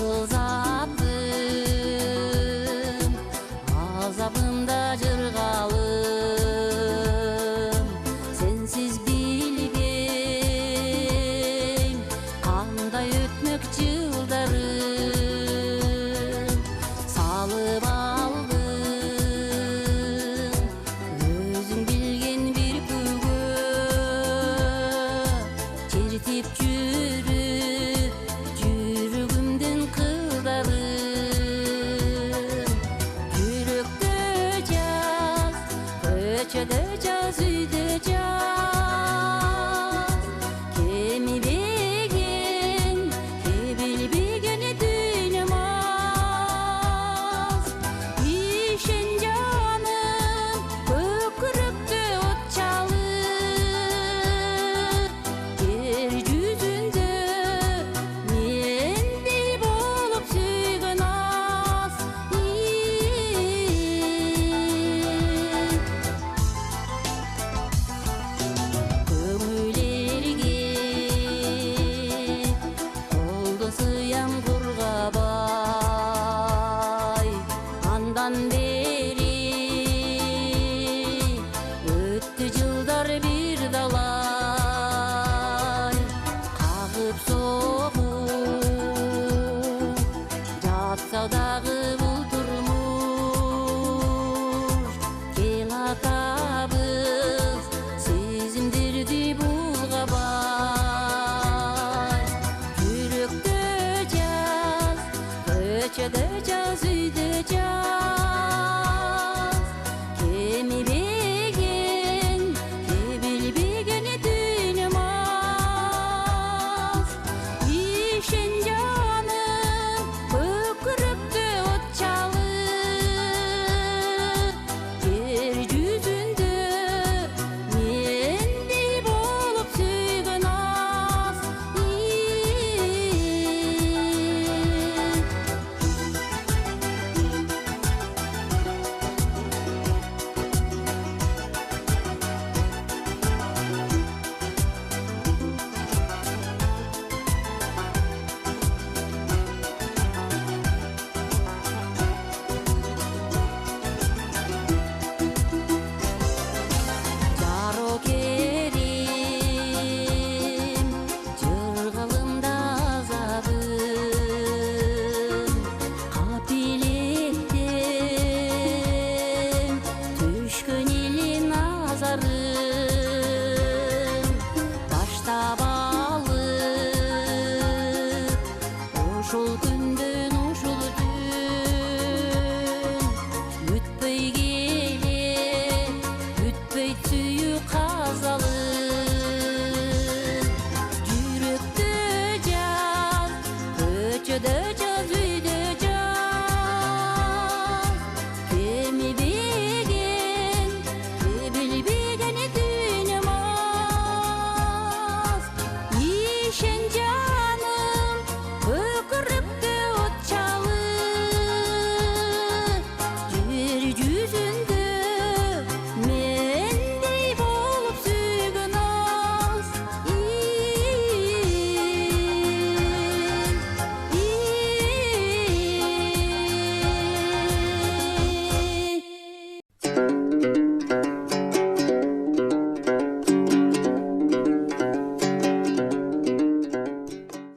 кылзаттым азабында жыргалым сенсиз билбейм кандай өтмөк жылдарым салып алдым өзүң билген бир күгө чертип жүрүп жүрөгүмдүн кылдарын жүрөктө жаз көчөдө жаз үйдө жаз кемибеген кебилбеген дүйнөм аз ишен жаным көкүрөктө от чалып жер жүзүндө мендей болуп сүйгөн аз көңүлерге колдо сыям кургабай андан бери өттү жылдар бир далай кагып согуп жатса дагы бул турмуш кең атабыз сезимдерди булгабай жүрөктө жаз көчөдө жаз үйдө жаз кемибеген кебилбеген дүйнөм аз ишен жаным көкүрөктө от чалып жер жүзүндө мендей болуп сүйгөн аз жарокерим жыргалымда азабым капилеттем түшкөн эле назарым баштап алып ошол күндөн